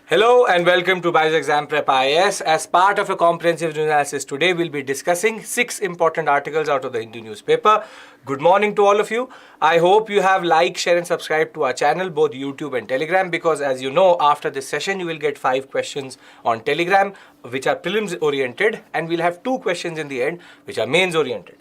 Hello and welcome to BYJU'S Exam Prep IAS. As part of a comprehensive news analysis, today we'll be discussing 6 important articles out of the Hindu newspaper. Good morning to all of you. I hope you have liked, share and subscribe to our channel, both YouTube and Telegram, because as you know, after this session, you will get 5 questions on Telegram, which are prelims oriented, and we'll have 2 questions in the end, which are mains oriented.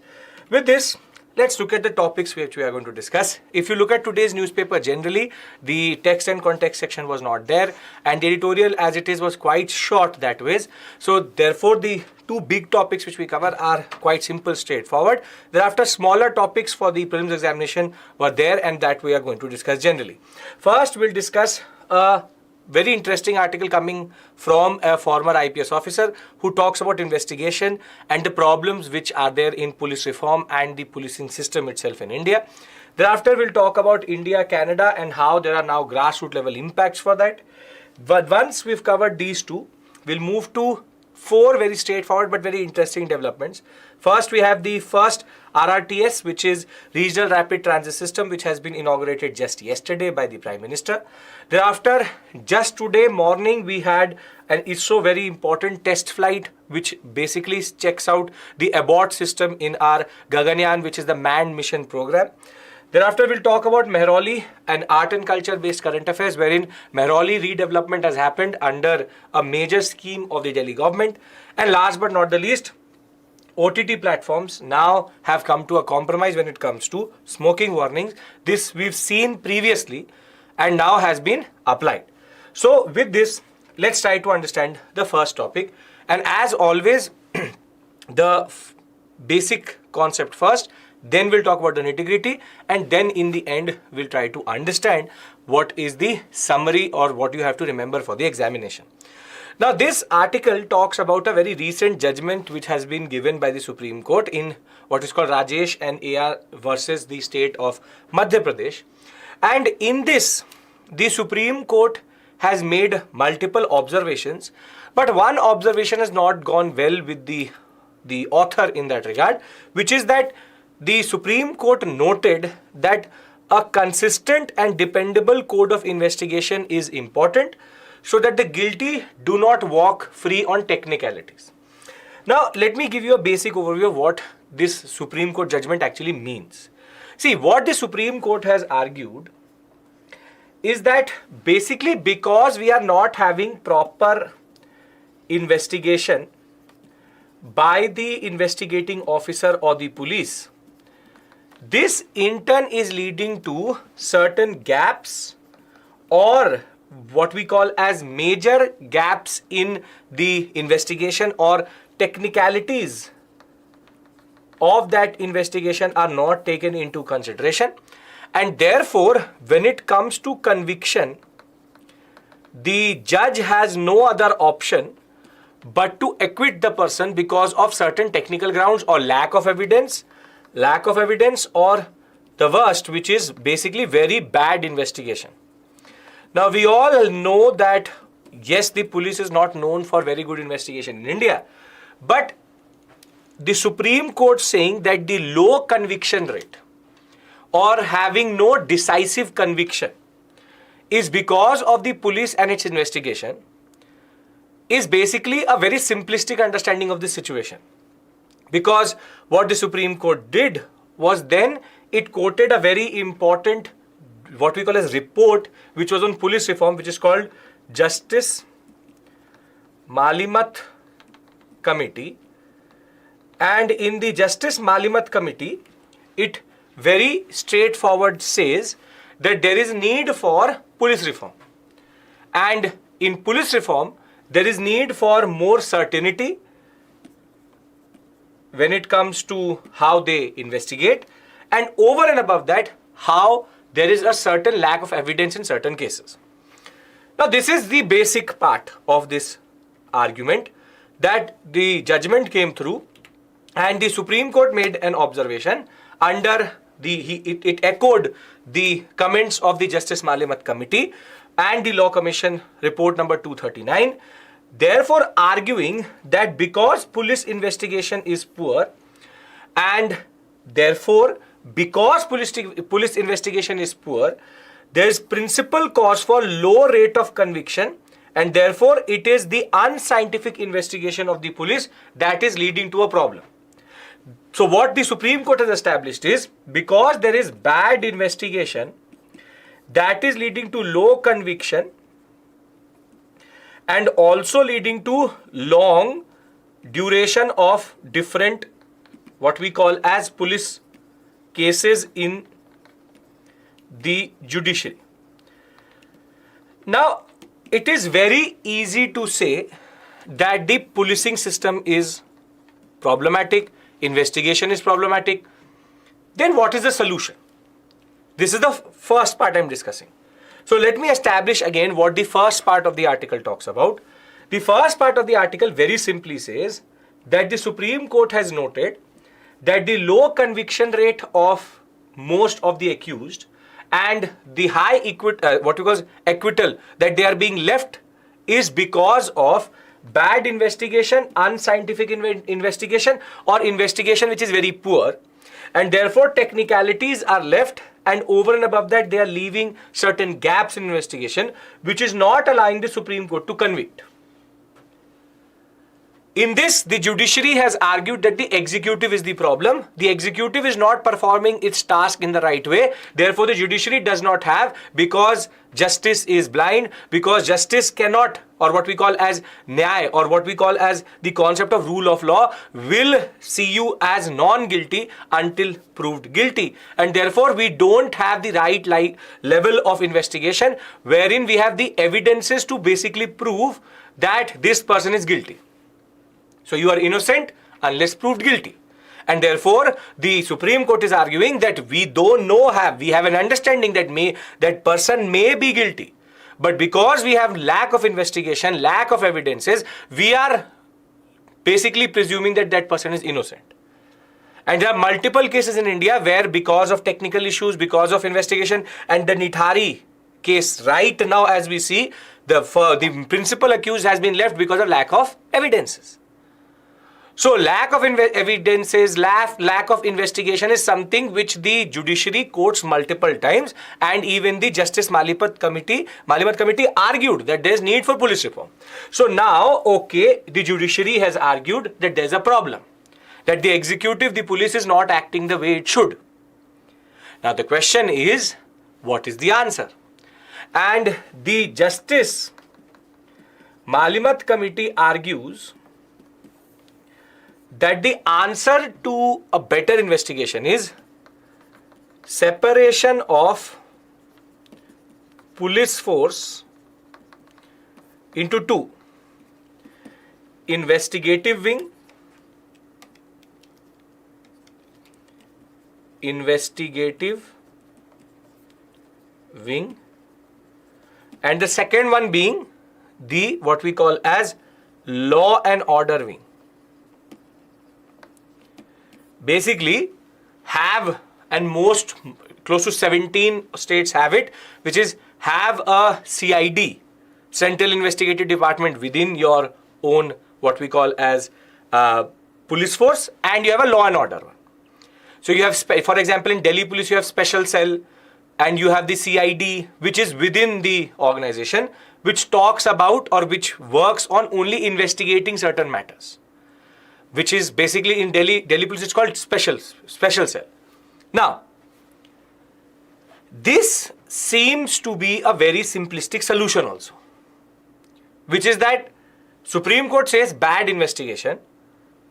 With this, let's look at the topics which we are going to discuss. If you look at today's newspaper generally, the text and context section was not there, and the editorial as it is was quite short that ways. So therefore the 2 big topics which we cover are quite simple, straightforward. Thereafter smaller topics for the prelims examination were there, and that we are going to discuss generally. First we'll discuss a very interesting article coming from a former IPS officer who talks about investigation and the problems which are there in police reform and the policing system itself in India. Thereafter, we'll talk about India, Canada and how there are now grassroots level impacts for that. But once we've covered these 2, we'll move to 4 very straightforward but very interesting developments. First, we have the first RRTS, which is Regional Rapid Transit System, which has been inaugurated just yesterday by the Prime Minister. Thereafter, just today morning, we had an ISRO very important test flight, which basically checks out the abort system in our Gaganyaan, which is the manned mission program. Thereafter, we'll talk about Mehrauli, an art and culture based current affairs, wherein Mehrauli redevelopment has happened under a major scheme of the Delhi government. And last but not the least, OTT platforms now have come to a compromise when it comes to smoking warnings. This we've seen previously and now has been applied. So with this, let's try to understand the first topic. And as always, the basic concept first. Then we'll talk about the nitty-gritty, and then in the end, we'll try to understand what is the summary or what you have to remember for the examination. Now, this article talks about a very recent judgment which has been given by the Supreme Court in what is called Rajesh and AR versus the state of Madhya Pradesh. And in this, the Supreme Court has made multiple observations, but one observation has not gone well with the author in that regard, which is that the Supreme Court noted that a consistent and dependable code of investigation is important so that the guilty do not walk free on technicalities. Now, let me give you a basic overview of what this Supreme Court judgment actually means. See, what the Supreme Court has argued is that basically because we are not having proper investigation by the investigating officer or the police, this in turn is leading to certain gaps or what we call as major gaps in the investigation, or technicalities of that investigation are not taken into consideration. And therefore, when it comes to conviction, the judge has no other option but to acquit the person because of certain technical grounds or lack of evidence, or the worst, which is basically very bad investigation. Now, we all know that yes, the police is not known for very good investigation in India, but the Supreme Court saying that the low conviction rate or having no decisive conviction is because of the police and its investigation is basically a very simplistic understanding of the situation. Because what the Supreme Court did was then it quoted a very important, what we call as report, which was on police reform, which is called Justice Malimat Committee. And in the Justice Malimat Committee, it very straightforward says that there is need for police reform. And in police reform, there is need for more certainty when it comes to how they investigate, and over and above that, how there is a certain lack of evidence in certain cases. Now, this is the basic part of this argument, that the judgment came through and the Supreme Court made an observation under it echoed the comments of the Justice Malimat Committee and the Law Commission report number 239. Therefore, arguing that because police investigation is poor and therefore because police investigation is poor, there is principal cause for low rate of conviction and therefore it is the unscientific investigation of the police that is leading to a problem. So what the Supreme Court has established is, because there is bad investigation that is leading to low conviction and also leading to long duration of different what we call as police cases in the judiciary. Now, it is very easy to say that the policing system is problematic, investigation is problematic. Then what is the solution? This is the first part I am discussing. So let me establish again what the first part of the article talks about. The first part of the article very simply says that the Supreme Court has noted that the low conviction rate of most of the accused and the high acquittal that they are being left is because of bad investigation, unscientific investigation, or investigation which is very poor, and therefore technicalities are left, and over and above that they are leaving certain gaps in investigation which is not allowing the Supreme Court to convict. In this, the judiciary has argued that the executive is the problem. The executive is not performing its task in the right way. Therefore, the judiciary does not have, because justice is blind, because justice cannot, or what we call as nyay, or what we call as the concept of rule of law, will see you as non-guilty until proved guilty. And therefore, we don't have the right level of investigation wherein we have the evidences to basically prove that this person is guilty. So you are innocent unless proved guilty. And therefore, the Supreme Court is arguing that we have an understanding that that person may be guilty. But because we have lack of investigation, lack of evidences, we are basically presuming that that person is innocent. And there are multiple cases in India where, because of technical issues, because of investigation, and the Nithari case right now as we see, the principal accused has been left because of lack of evidences. So lack of evidences, lack of investigation is something which the judiciary quotes multiple times, and even the Justice Malimat Committee argued that there is need for police reform. So now, the judiciary has argued that there is a problem, that the executive, the police is not acting the way it should. Now the question is, what is the answer? And the Justice Malimat Committee argues that the answer to a better investigation is separation of police force into two: investigative wing, and the second one being the what we call as law and order wing. Basically have, and most close to 17 states have it, which is have a CID, Central Investigative Department, within your own what we call as police force, and you have a law and order one. So you have, for example, in Delhi police you have special cell, and you have the CID which is within the organization, which talks about or which works on only investigating certain matters, which is basically in Delhi police it's called special cell. Now, this seems to be a very simplistic solution also, which is that Supreme Court says bad investigation,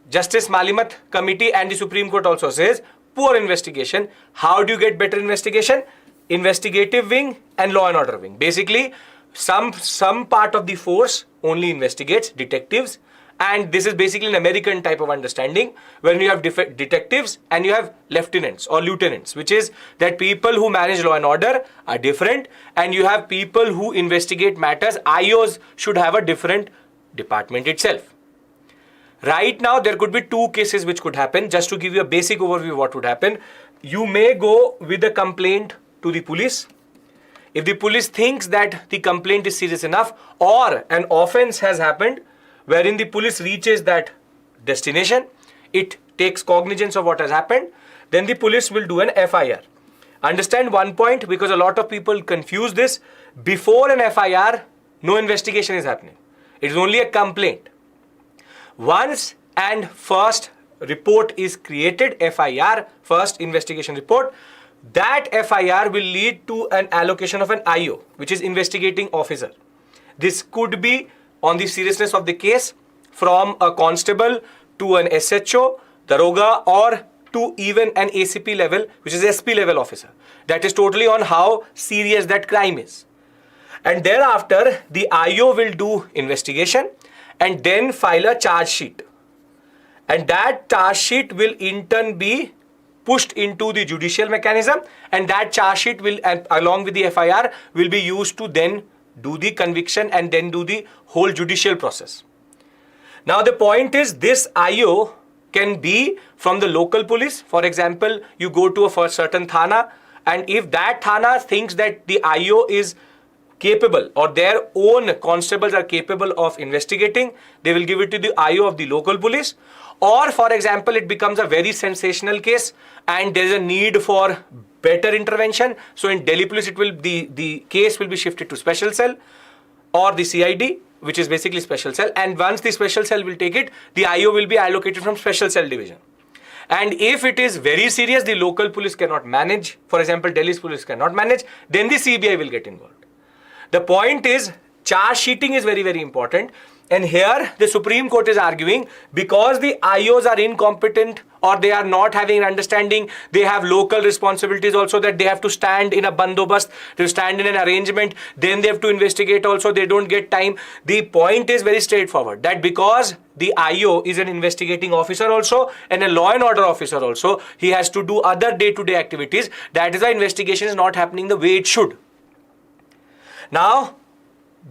Justice Malimat Committee and the Supreme Court also says poor investigation. How do you get better investigation? Investigative wing and law and order wing. Basically, some part of the force only investigates, detectives, and this is basically an American type of understanding, when you have detectives and you have lieutenants, which is that people who manage law and order are different, and you have people who investigate matters. IOs should have a different department itself. Right now, there could be two cases which could happen. Just to give you a basic overview of what would happen, you may go with a complaint to the police. If the police thinks that the complaint is serious enough, or an offense has happened wherein the police reaches that destination, it takes cognizance of what has happened, then the police will do an FIR. Understand one point, because a lot of people confuse this. Before an FIR, no investigation is happening. It is only a complaint. Once and first report is created, FIR, first investigation report, that FIR will lead to an allocation of an IO, which is investigating officer. This could be on the seriousness of the case from a constable to an SHO, Daroga, or to even an ACP level, which is SP level officer. That is totally on how serious that crime is. And thereafter, the IO will do investigation and then file a charge sheet. And that charge sheet will in turn be pushed into the judicial mechanism, and that charge sheet will, and along with the FIR, will be used to then do the conviction and then do the whole judicial process. Now the point is, this IO can be from the local police. For example, you go to a certain thana, and if that thana thinks that the IO is capable or their own constables are capable of investigating, they will give it to the IO of the local police. Or for example, it becomes a very sensational case and there is a need for better intervention. So in Delhi police, it will the case will be shifted to special cell or the CID, which is basically special cell. And once the special cell will take it, the IO will be allocated from special cell division. And if it is very serious, the local police cannot manage, for example, Delhi's police cannot manage, then the CBI will get involved. The point is, charge sheeting is very, very important. And here the Supreme Court is arguing, because the IOs are incompetent or they are not having an understanding, they have local responsibilities also, that they have to stand in a bandobast, to stand in an arrangement, then they have to investigate also, they don't get time. The point is very straightforward, that because the IO is an investigating officer also and a law and order officer also, he has to do other day-to-day activities. That is why investigation is not happening the way it should. Now,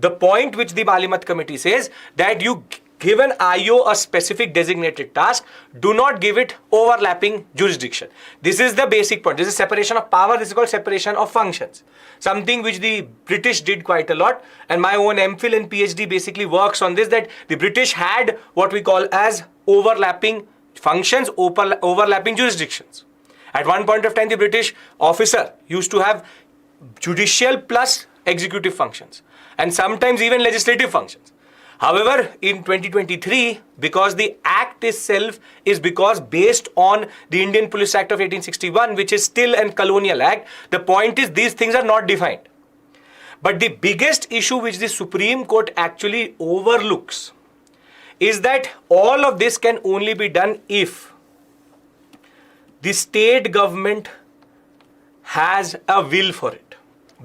the point which the Balimat committee says, that you give an IO a specific designated task, do not give it overlapping jurisdiction. This is the basic point. This is separation of power. This is called separation of functions. Something which the British did quite a lot. And my own MPhil and PhD basically works on this, that the British had what we call as overlapping functions, overlapping jurisdictions. At one point of time, the British officer used to have judicial plus executive functions, and sometimes even legislative functions. However, in 2023, because the act itself is based on the Indian Police Act of 1861, which is still a colonial act, the point is these things are not defined. But the biggest issue which the Supreme Court actually overlooks is that all of this can only be done if the state government has a will for it.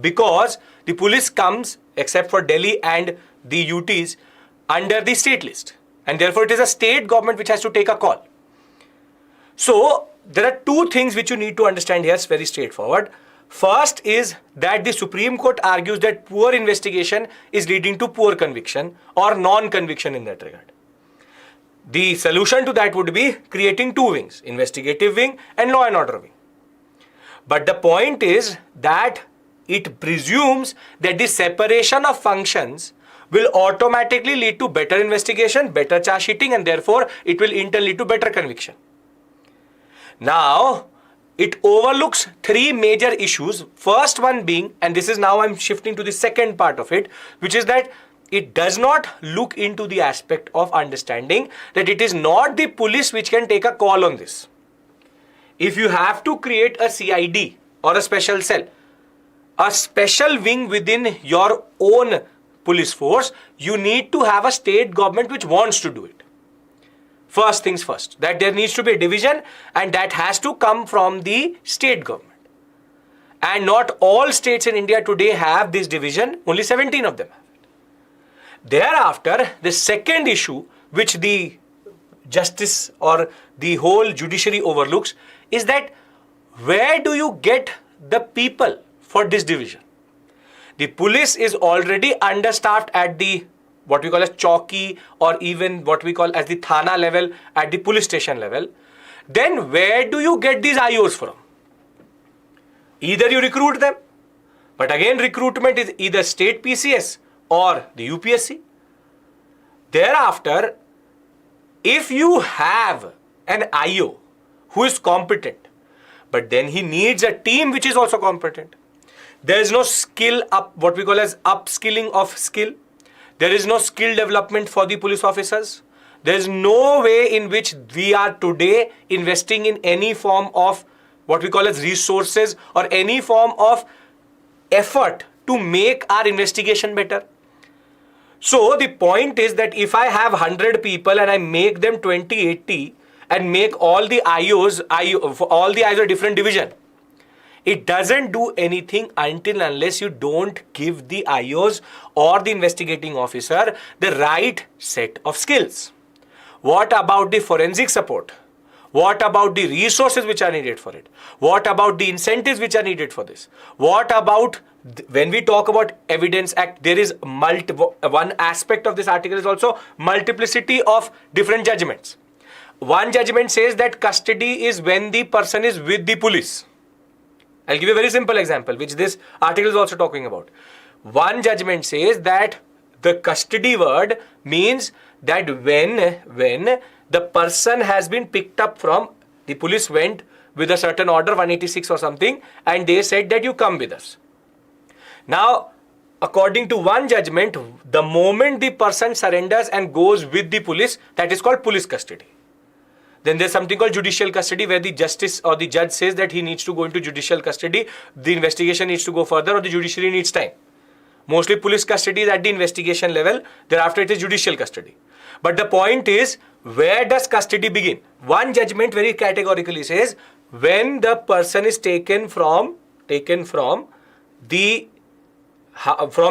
Because the police comes, except for Delhi and the UTs, under the state list. And therefore, it is a state government which has to take a call. So, there are two things which you need to understand here. It's very straightforward. First is that the Supreme Court argues that poor investigation is leading to poor conviction or non-conviction in that regard. The solution to that would be creating two wings, investigative wing and law and order wing. But the point is that it presumes that the separation of functions will automatically lead to better investigation, better charge sheeting, and therefore it will in turn lead to better conviction. Now, it overlooks three major issues. First one being, and this is now I'm shifting to the second part of it, which is that it does not look into the aspect of understanding that it is not the police which can take a call on this. If you have to create a CID or a special cell, a special wing within your own police force, you need to have a state government which wants to do it. First things first, that there needs to be a division, and that has to come from the state government. And not all states in India today have this division, only 17 of them have it. Thereafter, the second issue which the justice or the whole judiciary overlooks is that where do you get the people for this division? The police is already understaffed at the what we call as chowki or even what we call as the thana level, at the police station level. Then where do you get these IOs from? Either you recruit them, but again recruitment is either state PCS or the UPSC. Thereafter, if you have an IO who is competent, but then he needs a team which is also competent, there is no skill up, what we call as upskilling of skill. There is no skill development for the police officers. There is no way in which we are today investing in any form of what we call as resources or any form of effort to make our investigation better. So the point is that if I have 100 people and I make them 20/80 and make all the IOs a different division, it doesn't do anything until unless you don't give the IOs or the investigating officer the right set of skills. What about the forensic support? What about the resources which are needed for it? What about the incentives which are needed for this? What about when we talk about Evidence Act, there is one aspect of this article is also multiplicity of different judgments. One judgment says that custody is when the person is with the police. I'll give you a very simple example, which this article is also talking about. One judgment says that the custody word means that when the person has been picked up from, the police went with a certain order, 186 or something, and they said that you come with us. Now, according to one judgment, the moment the person surrenders and goes with the police, that is called police custody. Then there's something called judicial custody, where the justice or the judge says that he needs to go into judicial custody, the investigation needs to go further, or the judiciary needs time. Mostly police custody is at the investigation level, thereafter it is judicial custody. But the point is, where does custody begin? One judgment very categorically says, when the person is taken from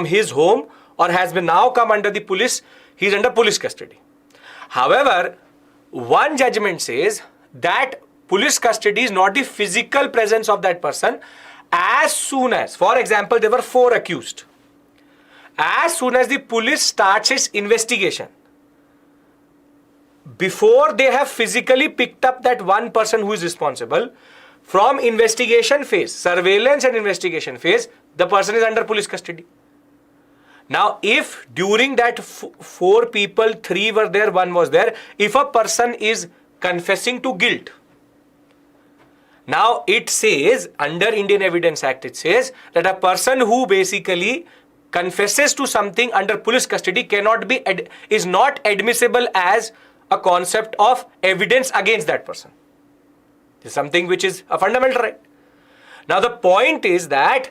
his home or has been now come under the police, he is under police custody. However, one judgment says that police custody is not the physical presence of that person. As soon as, for example, there were 4 accused. As soon as the police starts its investigation, before they have physically picked up that one person who is responsible, from investigation phase, surveillance and investigation phase, the person is under police custody. Now, if during that 4 people, 3 were there, 1 was there, if a person is confessing to guilt, now it says, under Indian Evidence Act, it says that a person who basically confesses to something under police custody is not admissible as a concept of evidence against that person. This is something which is a fundamental right. Now, the point is that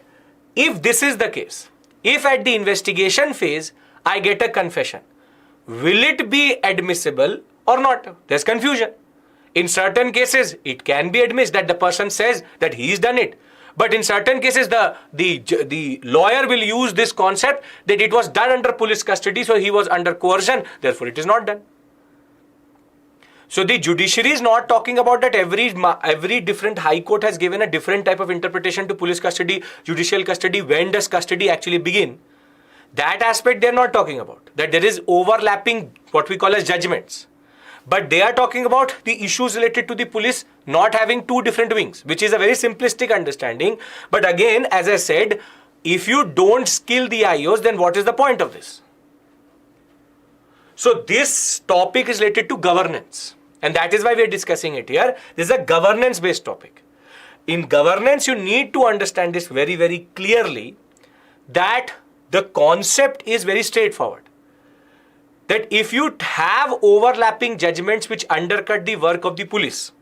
if this is the case, if at the investigation phase I get a confession, will it be admissible or not? There's confusion. In certain cases, it can be admitted that the person says that he's done it. But in certain cases, the lawyer will use this concept that it was done under police custody, so he was under coercion, therefore it is not done. So the judiciary is not talking about that every different high court has given a different type of interpretation to police custody, judicial custody, when does custody actually begin. That aspect they are not talking about, that there is overlapping what we call as judgments. But they are talking about the issues related to the police not having 2 different wings, which is a very simplistic understanding. But again, as I said, if you don't skill the IOs, then what is the point of this? So this topic is related to governance, and that is why we are discussing it here. This is a governance based topic. In governance, you need to understand this very, very clearly, that the concept is very straightforward. That if you have overlapping judgments which undercut the work of the police,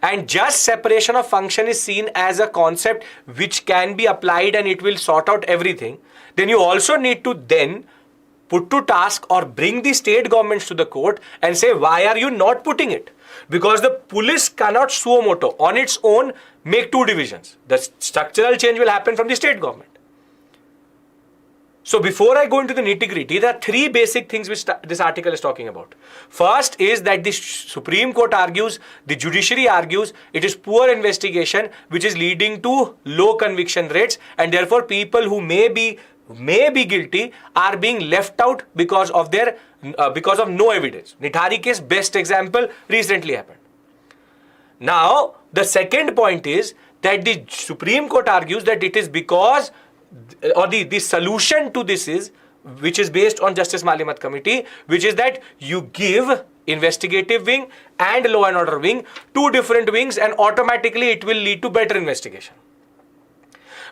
and just separation of function is seen as a concept which can be applied and it will sort out everything, then you also need to then put to task or bring the state governments to the court and say, why are you not putting it? Because the police cannot suo moto on its own make 2 divisions. The structural change will happen from the state government. So before I go into the nitty-gritty, there are 3 basic things which this article is talking about. First is that the Supreme Court argues, the judiciary argues, it is poor investigation which is leading to low conviction rates, and therefore people who may be guilty are being left out because of no evidence. Nithari case, best example, recently happened. Now, the second point is that the Supreme Court argues that it is because, or the solution to this is, which is based on Justice Malimat Committee, which is that you give investigative wing and law and order wing 2 different wings, and automatically it will lead to better investigation.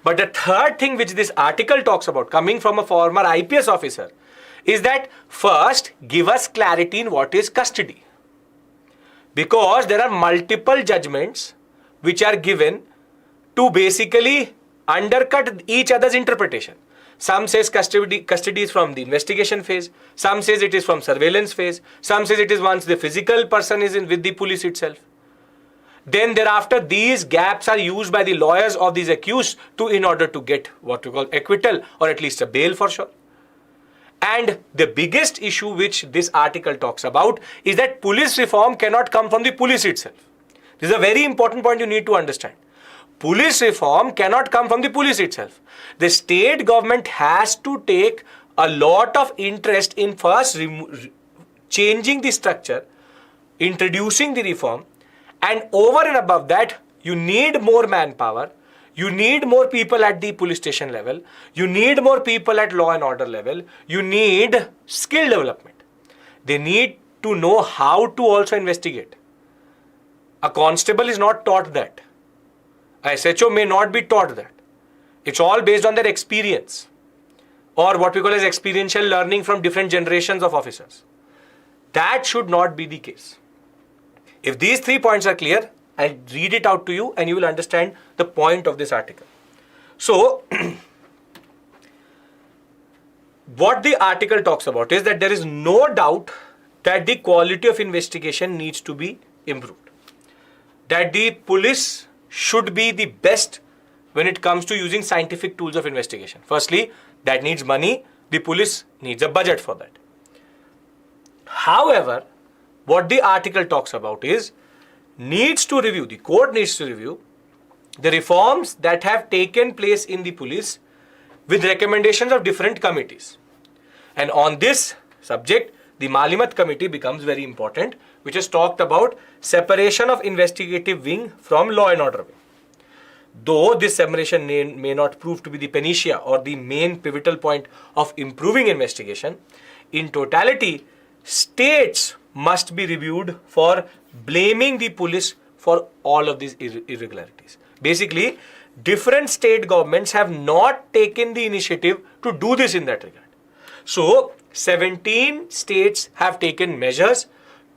But the third thing which this article talks about, coming from a former IPS officer, is that first give us clarity in what is custody. Because there are multiple judgments which are given to basically undercut each other's interpretation. Some says custody is from the investigation phase. Some says it is from surveillance phase. Some says it is once the physical person is in with the police itself. Then thereafter, these gaps are used by the lawyers of these accused in order to get what we call acquittal or at least a bail for sure. And the biggest issue which this article talks about is that police reform cannot come from the police itself. This is a very important point you need to understand. Police reform cannot come from the police itself. The state government has to take a lot of interest in first changing the structure, introducing the reform, and over and above that, you need more manpower, you need more people at the police station level, you need more people at law and order level, you need skill development. They need to know how to also investigate. A constable is not taught that. A SHO may not be taught that. It's all based on their experience or what we call as experiential learning from different generations of officers. That should not be the case. If these 3 points are clear, I'll read it out to you and you will understand the point of this article. So, what the article talks about is that there is no doubt that the quality of investigation needs to be improved. That the police should be the best when it comes to using scientific tools of investigation. Firstly, that needs money. The police needs a budget for that. However, what the article talks about is the court needs to review the reforms that have taken place in the police with recommendations of different committees. And on this subject, the Malimat committee becomes very important, which has talked about separation of investigative wing from law and order wing. Though this separation may not prove to be the panacea or the main pivotal point of improving investigation, in totality, states must be reviewed for blaming the police for all of these irregularities. Basically, different state governments have not taken the initiative to do this in that regard. So, 17 states have taken measures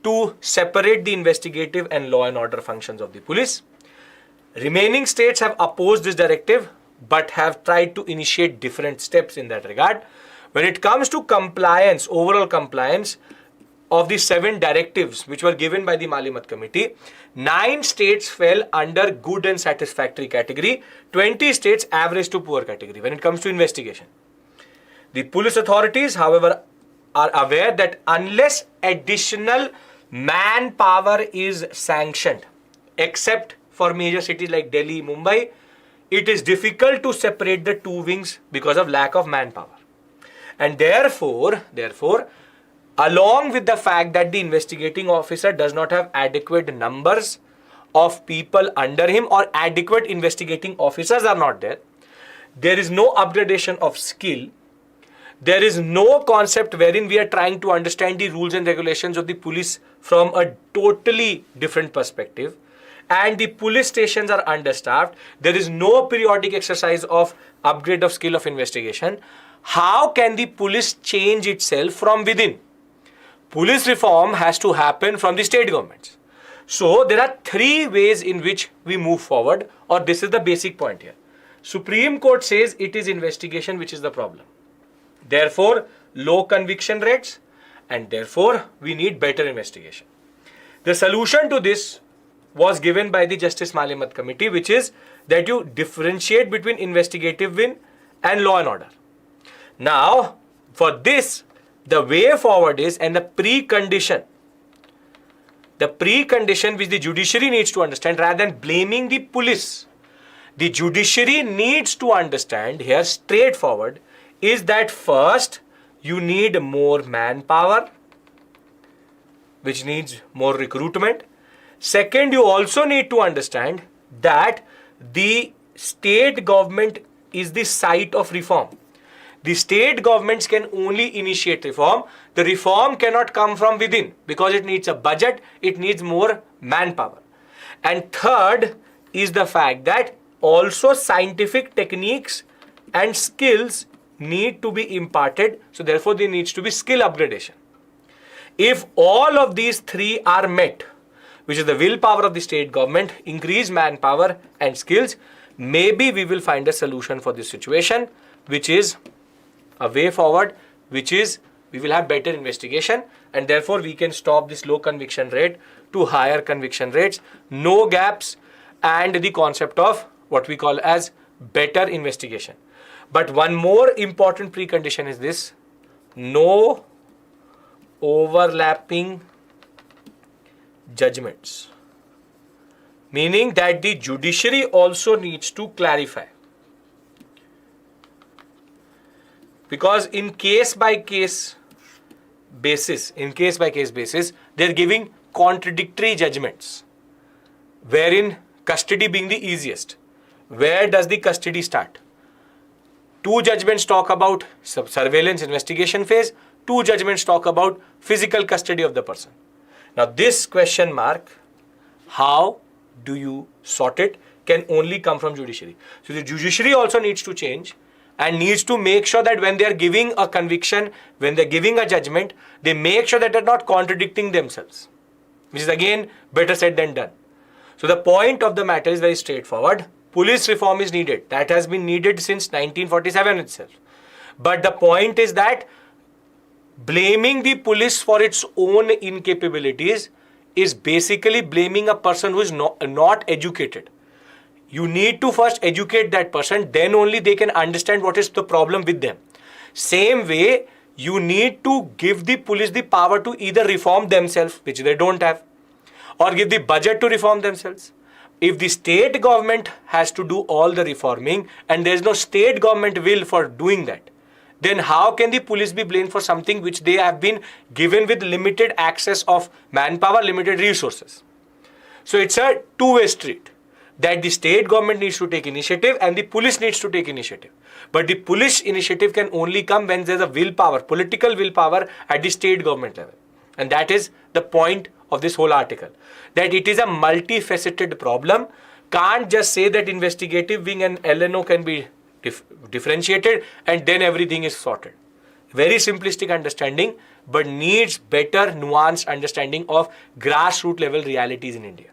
to separate the investigative and law and order functions of the police. Remaining states have opposed this directive but have tried to initiate different steps in that regard. When it comes to compliance, overall compliance, of the 7 directives which were given by the Malimat committee, 9 states fell under good and satisfactory category, 20 states average to poor category when it comes to investigation. The police authorities, however, are aware that unless additional manpower is sanctioned, except for major cities like Delhi, Mumbai, it is difficult to separate the two wings because of lack of manpower. And therefore, along with the fact that the investigating officer does not have adequate numbers of people under him or adequate investigating officers are not there, there is no upgradation of skill, there is no concept wherein we are trying to understand the rules and regulations of the police from a totally different perspective, and the police stations are understaffed, there is no periodic exercise of upgrade of skill of investigation. How can the police change itself from within? Police reform has to happen from the state governments. So there are 3 ways in which we move forward, or this is the basic point here. Supreme Court says it is investigation which is the problem. Therefore, low conviction rates, and therefore we need better investigation. The solution to this was given by the Justice Malimat committee, which is that you differentiate between investigative wing and law and order. Now, for this, the way forward is, and the precondition which the judiciary needs to understand, rather than blaming the police, the judiciary needs to understand here straightforward, is that first you need more manpower, which needs more recruitment. Second, you also need to understand that the state government is the site of reform. The state governments can only initiate reform. The reform cannot come from within because it needs a budget, it needs more manpower. And third is the fact that also scientific techniques and skills need to be imparted. So therefore there needs to be skill upgradation. If all of these three are met, which is the willpower of the state government, increase manpower and skills, maybe we will find a solution for this situation, which is a way forward, which is we will have better investigation, and therefore we can stop this low conviction rate to higher conviction rates, no gaps, and the concept of what we call as better investigation. But one more important precondition is this: no overlapping judgments. Meaning that the judiciary also needs to clarify. Because in case by case basis, they're giving contradictory judgments, wherein custody being the easiest. Where does the custody start? Two judgments talk about surveillance investigation phase, two judgments talk about physical custody of the person. Now this question mark, how do you sort it, can only come from judiciary. So the judiciary also needs to change and needs to make sure that when they are giving a conviction, when they are giving a judgment, they make sure that they are not contradicting themselves, which is again better said than done. So the point of the matter is very straightforward. Police reform is needed. That has been needed since 1947 itself. But the point is that blaming the police for its own incapabilities is basically blaming a person who is not educated. You need to first educate that person, then only they can understand what is the problem with them. Same way, you need to give the police the power to either reform themselves, which they don't have, or give the budget to reform themselves. If the state government has to do all the reforming and there is no state government will for doing that, then how can the police be blamed for something which they have been given with limited access of manpower, limited resources? So it's a two-way street, that the state government needs to take initiative and the police needs to take initiative. But the police initiative can only come when there's a willpower, political willpower at the state government level. And that is the point of this whole article, that it is a multifaceted problem. Can't just say that investigative wing and LNO can be differentiated and then everything is sorted. Very simplistic understanding, but needs better nuanced understanding of grassroots level realities in India.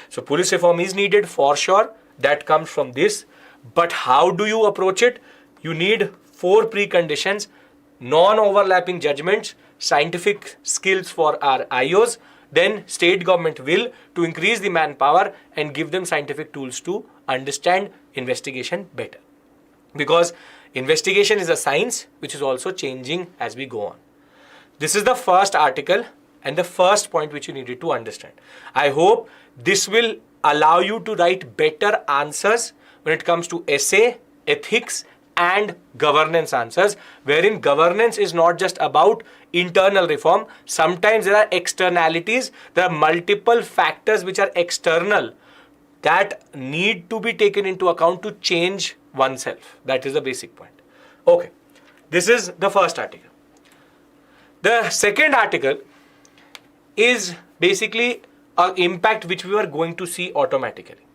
So police reform is needed for sure. That comes from this. But how do you approach it? You need 4 preconditions: non-overlapping judgments, scientific skills for our IOs, then state government will to increase the manpower and give them scientific tools to understand investigation better. Because investigation is a science which is also changing as we go on. This is the first article and the first point which you needed to understand. I hope this will allow you to write better answers when it comes to essay, ethics and governance answers, wherein governance is not just about internal reform. Sometimes there are externalities, there are multiple factors which are external that need to be taken into account to change oneself. That is the basic point. Okay, this is the first article. The second article is basically an impact which we are going to see automatically.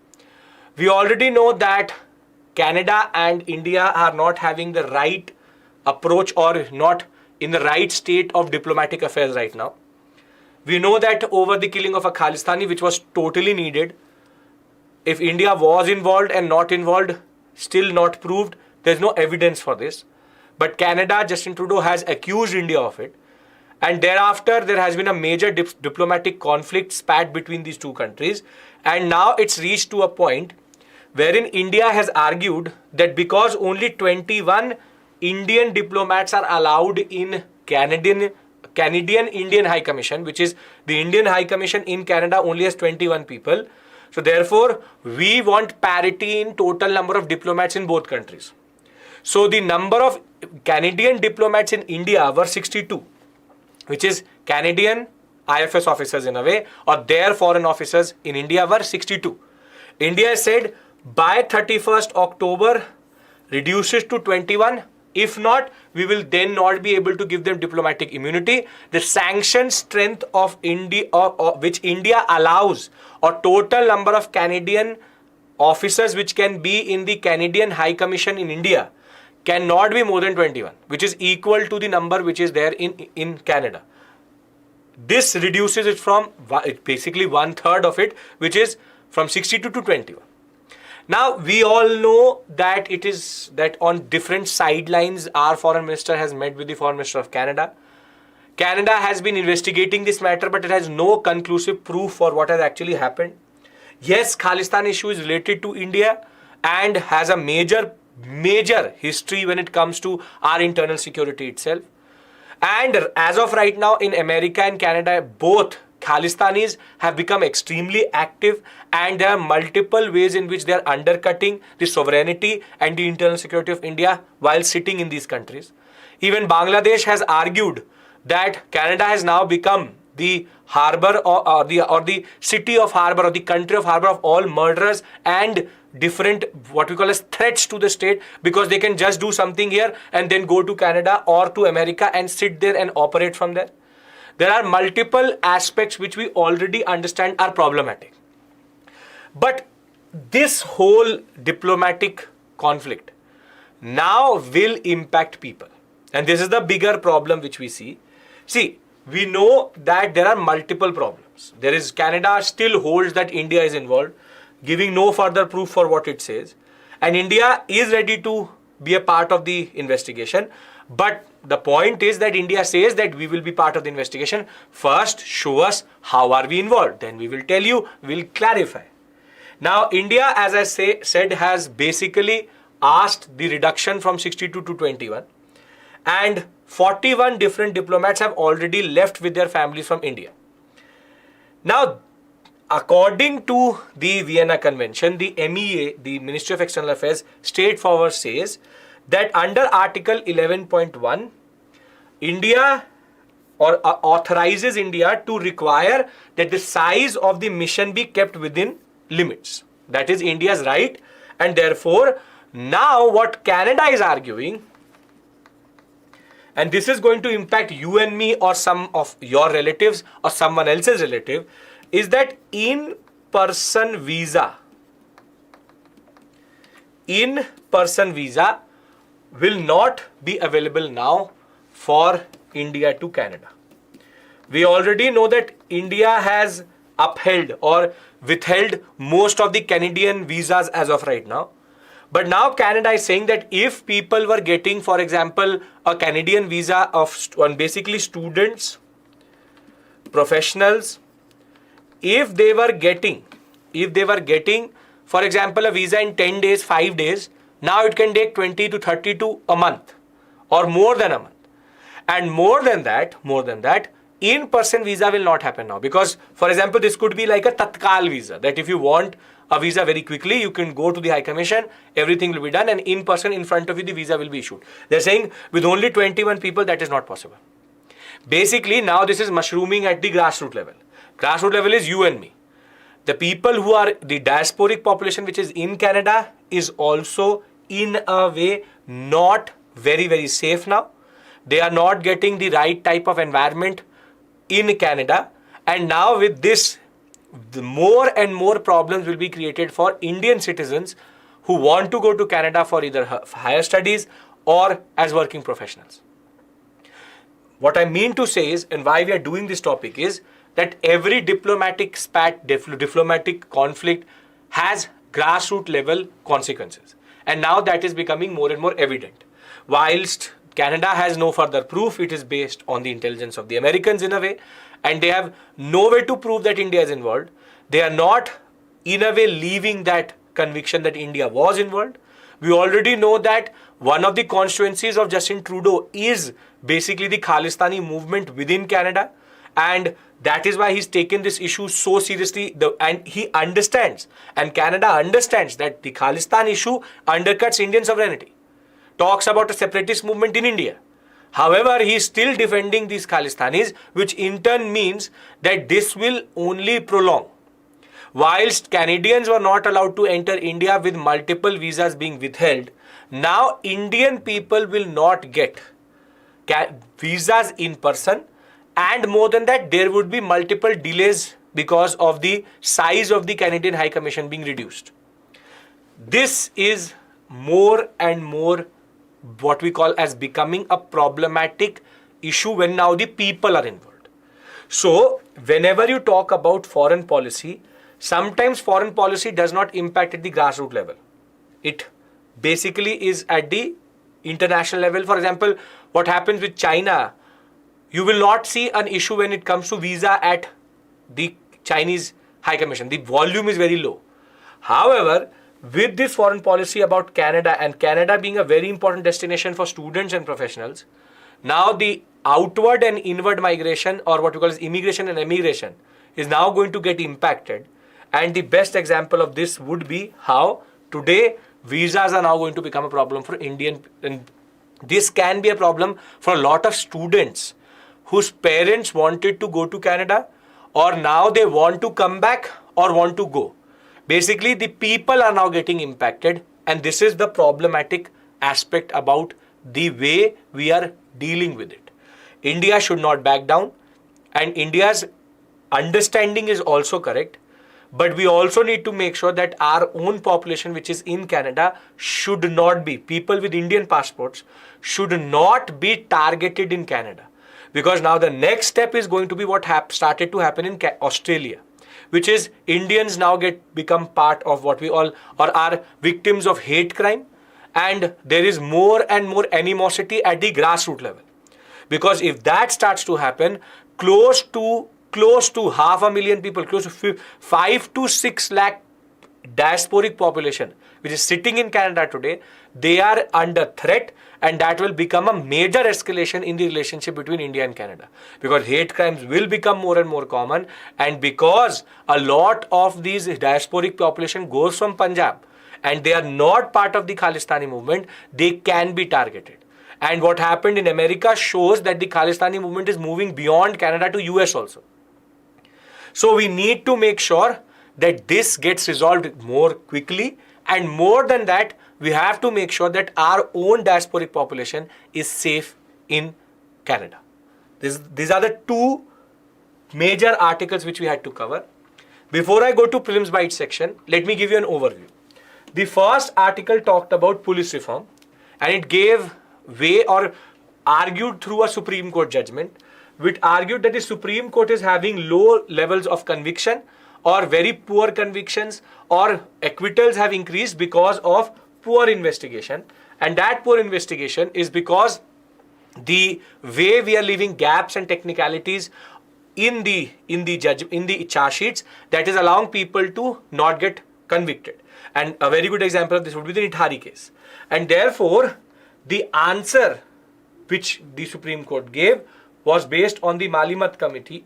We already know that Canada and India are not having the right approach or not in the right state of diplomatic affairs right now. We know that over the killing of a Khalistani, which was totally needed, if India was involved and not involved, still not proved. There's no evidence for this. But Canada, Justin Trudeau has accused India of it. And thereafter, there has been a major diplomatic conflict spat between these two countries. And now it's reached to a point wherein India has argued that because only 21 Indian diplomats are allowed in Canadian Indian High Commission, which is the Indian High Commission in Canada only has 21 people. So therefore, we want parity in total number of diplomats in both countries. So the number of Canadian diplomats in India were 62, which is Canadian IFS officers in a way, or their foreign officers in India were 62. India said by 31st October, reduces to 21. If not, we will then not be able to give them diplomatic immunity. The sanction strength of India, which India allows, or total number of Canadian officers which can be in the Canadian High Commission in India, cannot be more than 21, which is equal to the number which is there in Canada. This reduces it from basically 1/3 of it, which is from 62 to 21. Now, we all know that it is that on different sidelines, our foreign minister has met with the foreign minister of Canada. Canada has been investigating this matter, but it has no conclusive proof for what has actually happened. Yes, Khalistan issue is related to India and has a major history when it comes to our internal security itself. And as of right now in America and Canada, both Khalistanis have become extremely active, and there are multiple ways in which they are undercutting the sovereignty and the internal security of India while sitting in these countries. Even Bangladesh has argued that Canada has now become the harbor or the city of harbor or the country of harbor of all murderers and different what we call as threats to the state, because they can just do something here and then go to Canada or to America and sit there and operate from there. There are multiple aspects which we already understand are problematic. But this whole diplomatic conflict now will impact people. And this is the bigger problem which we see. See, we know that there are multiple problems. There is Canada still holds that India is involved, giving no further proof for what it says. And India is ready to be a part of the investigation. But the point is that India says that we will be part of the investigation. First, show us how are we involved. Then we will tell you, we'll clarify. Now, India, as I said, has basically asked the reduction from 62 to 21. And 41 different diplomats have already left with their families from India. Now, according to the Vienna Convention, the MEA, the Ministry of External Affairs, straightforward says that under Article 11.1, India authorizes India to require that the size of the mission be kept within limits. That is India's right. And therefore, now what Canada is arguing, and this is going to impact you and me or some of your relatives or someone else's relative, is that in-person visa will not be available now for India to Canada. We already know that India has upheld or withheld most of the Canadian visas as of right now. But now Canada is saying that if people were getting, for example, a Canadian visa on basically students, professionals, if they were getting, for example, a visa in 10 days, 5 days, now it can take 20 to 30 to a month or more than a month. And more than that, in-person visa will not happen now, because, for example, this could be like a Tatkal visa, that if you want a visa very quickly, you can go to the High Commission, everything will be done, and in person in front of you, the visa will be issued. They're saying with only 21 people, that is not possible. Basically, now this is mushrooming at the grassroots level. Grassroots level is you and me. The people who are the diasporic population which is in Canada is also in a way not very, very safe now. They are not getting the right type of environment in Canada. And now with this, the more and more problems will be created for Indian citizens who want to go to Canada for either higher studies or as working professionals. What I mean to say is, and why we are doing this topic is, that every diplomatic conflict has grassroots level consequences. And now that is becoming more and more evident. Whilst Canada has no further proof, it is based on the intelligence of the Americans in a way, and they have no way to prove that India is involved. They are not in a way leaving that conviction that India was involved. We already know that one of the constituencies of Justin Trudeau is basically the Khalistani movement within Canada, and that is why he's taken this issue so seriously, and he understands, and Canada understands, that the Khalistan issue undercuts Indian sovereignty. Talks about a separatist movement in India. However, he is still defending these Khalistanis, which in turn means that this will only prolong. Whilst Canadians were not allowed to enter India with multiple visas being withheld, now Indian people will not get visas in person, and more than that, there would be multiple delays because of the size of the Canadian High Commission being reduced. This is more and more what we call as becoming a problematic issue when now the people are involved. So whenever you talk about foreign policy, sometimes foreign policy does not impact at the grassroots level. It basically is at the international level. For example, what happens with China, you will not see an issue when it comes to visa at the Chinese High Commission. The volume is very low. However, with this foreign policy about Canada, and Canada being a very important destination for students and professionals, now the outward and inward migration, or what we call as immigration and emigration, is now going to get impacted. And the best example of this would be how today visas are now going to become a problem for Indian, and this can be a problem for a lot of students whose parents wanted to go to Canada, or now they want to come back or want to go. Basically, the people are now getting impacted, and this is the problematic aspect about the way we are dealing with it. India should not back down, and India's understanding is also correct, but we also need to make sure that our own population, which is in Canada, should not be, people with Indian passports should not be targeted in Canada. Because now the next step is going to be what started to happen in Australia, which is Indians now become part of what we all, or are victims of hate crime, and there is more and more animosity at the grassroots level. Because if that starts to happen, close to 500,000 people, close to 5 to 6 lakh diasporic population, which is sitting in Canada today, they are under threat, and that will become a major escalation in the relationship between India and Canada, because hate crimes will become more and more common, and because a lot of these diasporic population goes from Punjab and they are not part of the Khalistani movement, they can be targeted. And what happened in America shows that the Khalistani movement is moving beyond Canada to US also. So we need to make sure that this gets resolved more quickly, and more than that, we have to make sure that our own diasporic population is safe in Canada. These are the two major articles which we had to cover. Before I go to Prelims Bytes section, let me give you an overview. The first article talked about police reform, and it gave way, or argued through a Supreme Court judgment, which argued that the Supreme Court is having low levels of conviction, or very poor convictions, or acquittals have increased because of poor investigation. And that poor investigation is because the way we are leaving gaps and technicalities in the charge sheets, that is allowing people to not get convicted. And a very good example of this would be the Nithari case. And therefore, the answer which the Supreme Court gave was based on the Malimat committee,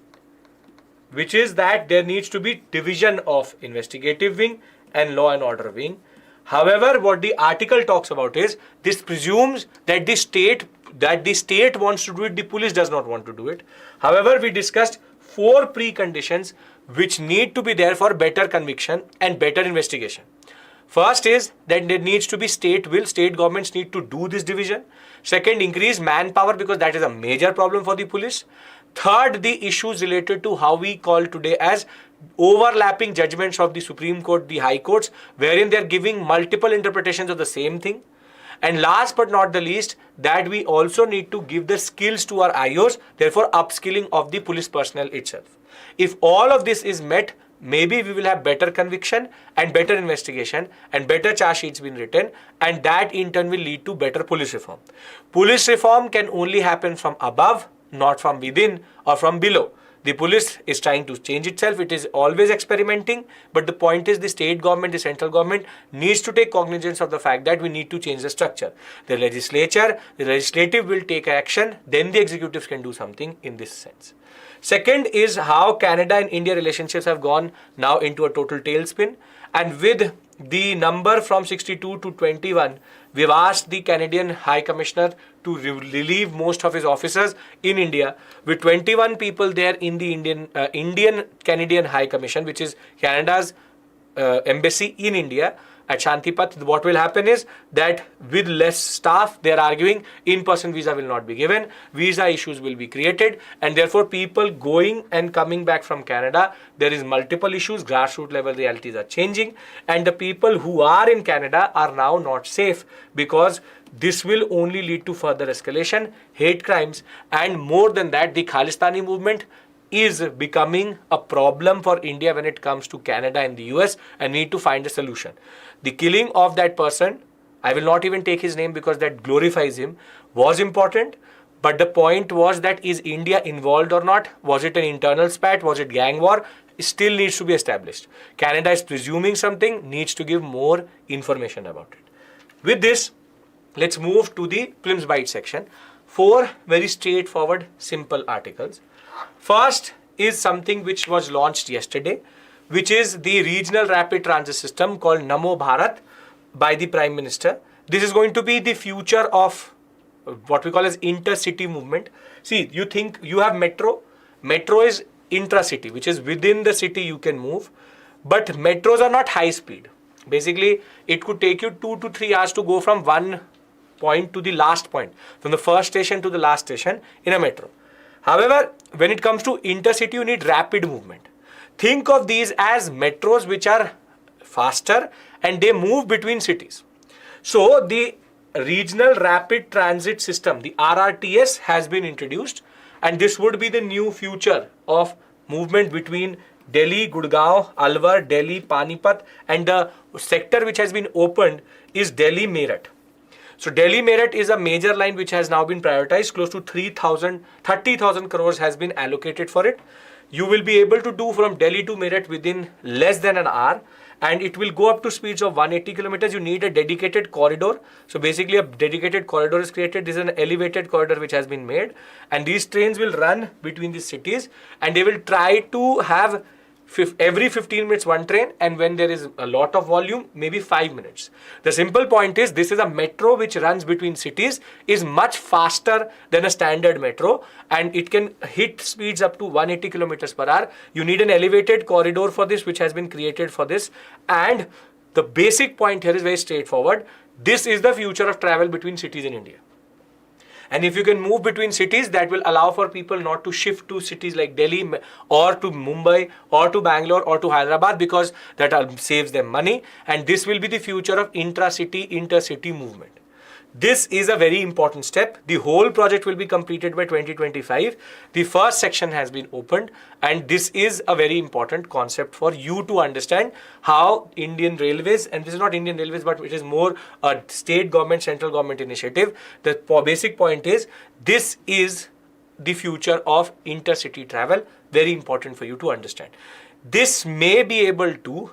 which is that there needs to be division of investigative wing and law and order wing. However, what the article talks about is, this presumes that the state wants to do it, the police does not want to do it. However, we discussed 4 preconditions which need to be there for better conviction and better investigation. First is that there needs to be state will, state governments need to do this division. Second, increase manpower, because that is a major problem for the police. Third, the issues related to how we call today as overlapping judgments of the Supreme Court, the High Courts, wherein they are giving multiple interpretations of the same thing. And last but not the least, that we also need to give the skills to our IOs, therefore upskilling of the police personnel itself. If all of this is met, maybe we will have better conviction and better investigation and better charge sheets being written, and that in turn will lead to better police reform. Police reform can only happen from above, not from within or from below. The police is trying to change itself. It is always experimenting. But the point is, the state government, the central government needs to take cognizance of the fact that we need to change the structure. The legislative will take action. Then the executives can do something in this sense. Second is how Canada and India relationships have gone now into a total tailspin. And with the number from 62 to 21, we've asked the Canadian High Commissioner to relieve most of his officers in India, with 21 people there in the Indian Canadian High Commission, which is Canada's embassy in India at Shantipat. What will happen is that with less staff, they are arguing in-person visa will not be given, visa issues will be created, and therefore people going and coming back from Canada, there is multiple issues, grassroots level realities are changing, and the people who are in Canada are now not safe, because this will only lead to further escalation, hate crimes, and more than that, the Khalistani movement is becoming a problem for India when it comes to Canada and the US, and need to find a solution. The killing of that person, I will not even take his name because that glorifies him, was important. But the point was that is India involved or not? Was it an internal spat? Was it gang war? It still needs to be established. Canada is presuming something, needs to give more information about it. With this, let's move to the Prelims Bytes section. 4 very straightforward, simple articles. First is something which was launched yesterday, which is the regional rapid transit system called Namo Bharat by the Prime Minister. This is going to be the future of what we call as intercity movement. See, you think you have metro. Metro is intracity, which is within the city you can move. But metros are not high speed. Basically, it could take you 2 to 3 hours to go from one point to the last point, from the first station to the last station in a metro. However, when it comes to intercity, you need rapid movement. Think of these as metros which are faster and they move between cities. So, the Regional Rapid Transit System, the RRTS, has been introduced, and this would be the new future of movement between Delhi, Gurgaon, Alwar, Delhi, Panipat, and the sector which has been opened is Delhi Meerut. So Delhi Meerut is a major line which has now been prioritized. Close to 30,000 crores has been allocated for it. You will be able to do from Delhi to Meerut within less than an hour, and it will go up to speeds of 180 kilometers. You need a dedicated corridor. So basically a dedicated corridor is created. This is an elevated corridor which has been made, and these trains will run between these cities, and they will try to have every 15 minutes one train, and when there is a lot of volume, maybe 5 minutes. The simple point is this is a metro which runs between cities, is much faster than a standard metro, and it can hit speeds up to 180 kilometers per hour. You need an elevated corridor for this which has been created for this, and the basic point here is very straightforward. This is the future of travel between cities in India. And if you can move between cities, that will allow for people not to shift to cities like Delhi or to Mumbai or to Bangalore or to Hyderabad, because that saves them money. And this will be the future of intra-city, intercity movement. This is a very important step. The whole project will be completed by 2025. The first section has been opened, and this is a very important concept for you to understand how Indian Railways, and this is not Indian Railways, but it is more a state government, central government initiative. The basic point is this is the future of intercity travel. Very important for you to understand. This may be able to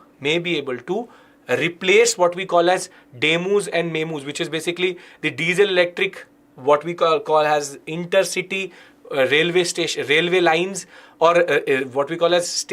replace what we call as DEMUs and MEMUs, which is basically the diesel electric, what we call as intercity railway lines, or what we call as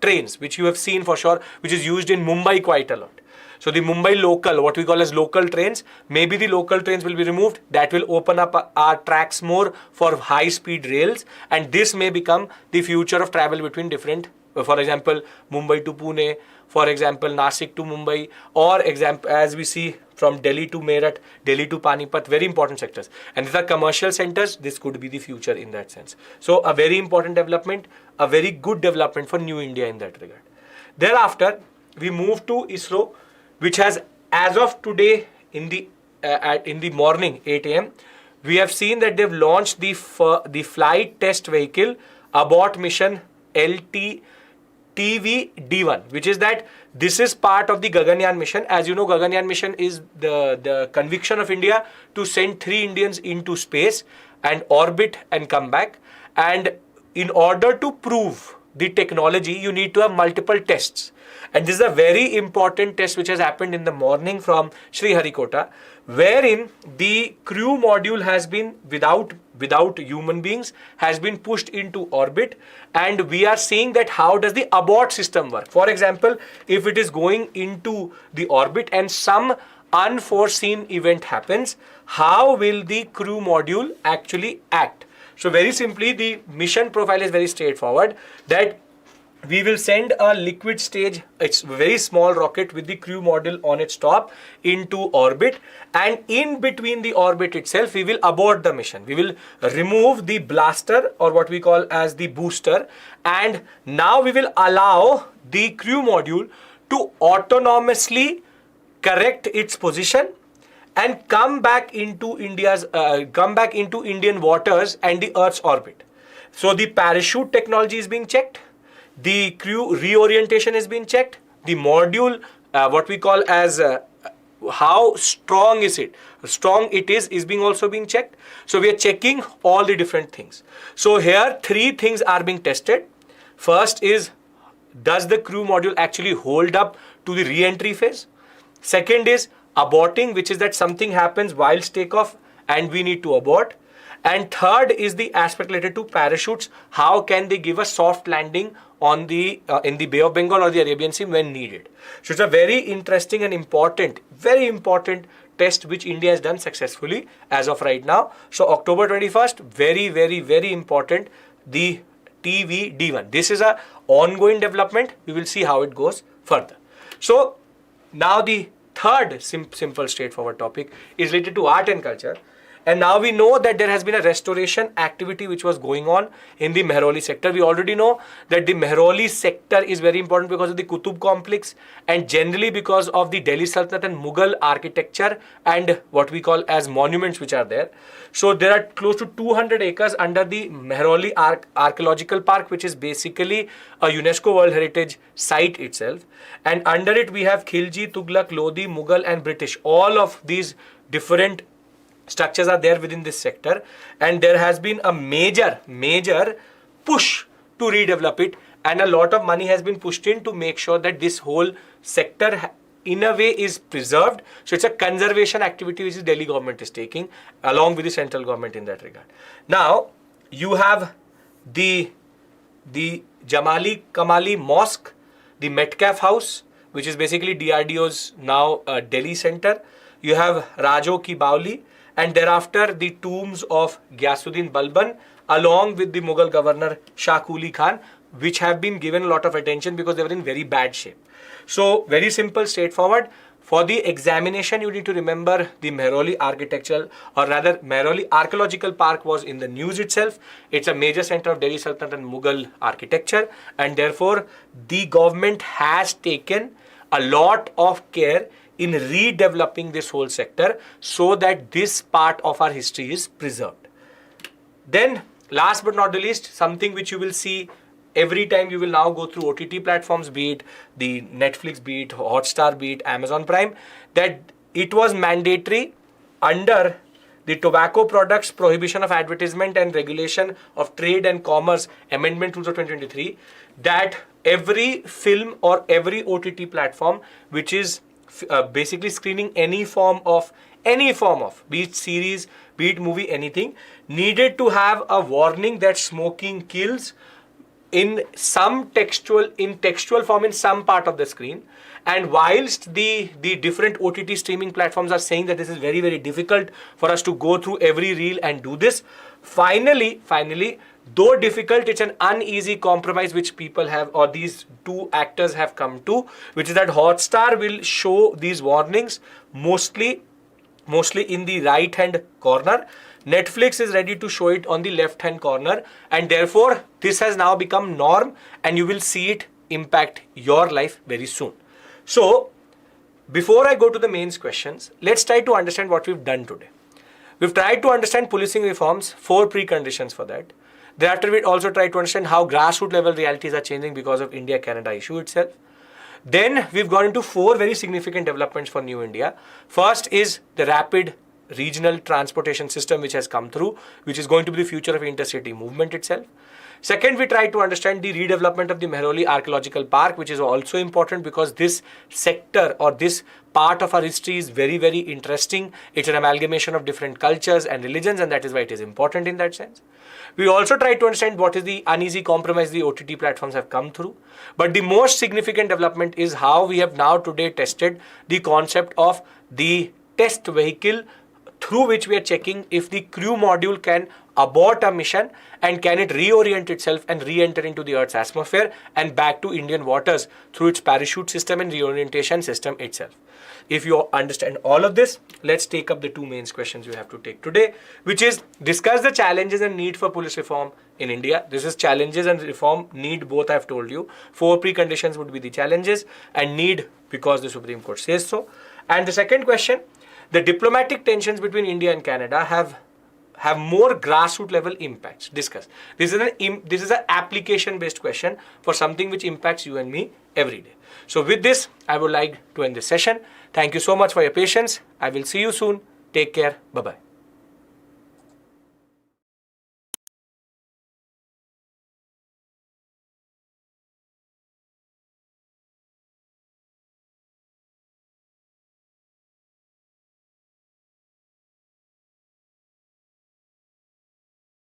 trains, which you have seen for sure, which is used in Mumbai quite a lot. So the Mumbai local, what we call as local trains, maybe the local trains will be removed. That will open up our tracks more for high speed rails, and this may become the future of travel between different, for example, Mumbai to Pune, for example, Nasik to Mumbai, or as we see from Delhi to Meerut, Delhi to Panipat, very important sectors. And these are commercial centers. This could be the future in that sense. So a very important development, a very good development for New India in that regard. Thereafter, we move to ISRO, which has, as of today in the morning, 8 a.m., we have seen that they've launched the flight test vehicle abort mission TV-D1, which is that this is part of the Gaganyaan Mission. As you know, Gaganyaan Mission is the conviction of India to send 3 Indians into space and orbit and come back. And in order to prove the technology, you need to have multiple tests. And this is a very important test which has happened in the morning from Sriharikota, wherein the crew module has been without human beings, has been pushed into orbit, and we are seeing that how does the abort system work. For example, if it is going into the orbit and some unforeseen event happens, how will the crew module actually act? So very simply, the mission profile is very straightforward, that we will send a liquid stage, it's a very small rocket with the crew module on its top, into orbit, and in between the orbit itself we will abort the mission. We will remove the blaster, or what we call as the booster, and now we will allow the crew module to autonomously correct its position and come back into Indian waters and the Earth's orbit. So the parachute technology is being checked, the crew reorientation is being checked, the module, what we call as how strong it is being also being checked. So we are checking all the different things. So here 3 things are being tested. First is, does the crew module actually hold up to the re-entry phase? Second is aborting, which is that something happens whilst takeoff and we need to abort. And third is the aspect related to parachutes. How can they give a soft landing on the in the Bay of Bengal or the Arabian Sea when needed? So it's a very interesting and very important test which India has done successfully as of right now. So October 21st, very important, the TVD1. This is a ongoing development. We will see how it goes further. So now the third simple straightforward topic is related to art and culture. And now we know that there has been a restoration activity which was going on in the Mehrauli sector. We already know that the Mehrauli sector is very important because of the Qutub complex and generally because of the Delhi Sultanate and Mughal architecture and what we call as monuments which are there. So there are close to 200 acres under the Mehrauli Archaeological Park, which is basically a UNESCO World Heritage site itself. And under it we have Khilji, Tughlaq, Lodi, Mughal and British. All of these different structures are there within this sector, and there has been a major push to redevelop it, and a lot of money has been pushed in to make sure that this whole sector in a way is preserved. So it's a conservation activity which the Delhi government is taking along with the central government in that regard. Now you have the Jamali Kamali Mosque, the Metcalfe House, which is basically DRDO's now Delhi center. You have Rajo Ki Baoli, and thereafter the tombs of Ghyasuddin Balban along with the Mughal governor Shah Quli Khan, which have been given a lot of attention because they were in very bad shape. So very simple, straightforward. For the examination, you need to remember the Mehrauli architectural, or rather Mehrauli Archaeological Park was in the news itself. It's a major center of Delhi Sultanate and Mughal architecture, and therefore the government has taken a lot of care in redeveloping this whole sector so that this part of our history is preserved. Then last but not the least, something which you will see every time you will now go through OTT platforms, be it the Netflix, be it Hotstar, be it Amazon Prime, that it was mandatory under the Tobacco Products Prohibition of Advertisement and Regulation of Trade and Commerce Amendment Rules of 2023 that every film or every OTT platform which is basically screening any form of, be it series, be it movie, anything, needed to have a warning that smoking kills in some textual form in some part of the screen. And whilst the different OTT streaming platforms are saying that this is very difficult for us to go through every reel and do this, finally, though difficult, it's an uneasy compromise which people have, or these two actors have come to, which is that Hotstar will show these warnings mostly in the right hand corner. Netflix is ready to show it on the left hand corner, and therefore this has now become norm and you will see it impact your life very soon. So before I go to the mains questions, let's try to understand what we've done today. We've tried to understand policing reforms, 4 preconditions for that. Thereafter, we also try to understand how grassroots level realities are changing because of India-Canada issue itself. Then we've gone into 4 very significant developments for New India. First is the rapid regional transportation system which has come through, which is going to be the future of intercity movement itself. Second, we try to understand the redevelopment of the Mehrauli Archaeological Park, which is also important because this sector or this part of our history is very interesting. It's an amalgamation of different cultures and religions, and that is why it is important in that sense. We also try to understand what is the uneasy compromise the OTT platforms have come through. But the most significant development is how we have now today tested the concept of the test vehicle through which we are checking if the crew module can abort a mission and can it reorient itself and re-enter into the Earth's atmosphere and back to Indian waters through its parachute system and reorientation system itself. If you understand all of this, let's take up the 2 mains questions you have to take today, which is discuss the challenges and need for police reform in India. This is challenges and reform, need both I have told you. 4 preconditions would be the challenges and need because the Supreme Court says so. And the second question, the diplomatic tensions between India and Canada have more grassroots level impacts. Discuss. This is an application based question for something which impacts you and me every day. So with this, I would like to end this session. Thank you so much for your patience. I will see you soon. Take care. Bye-bye.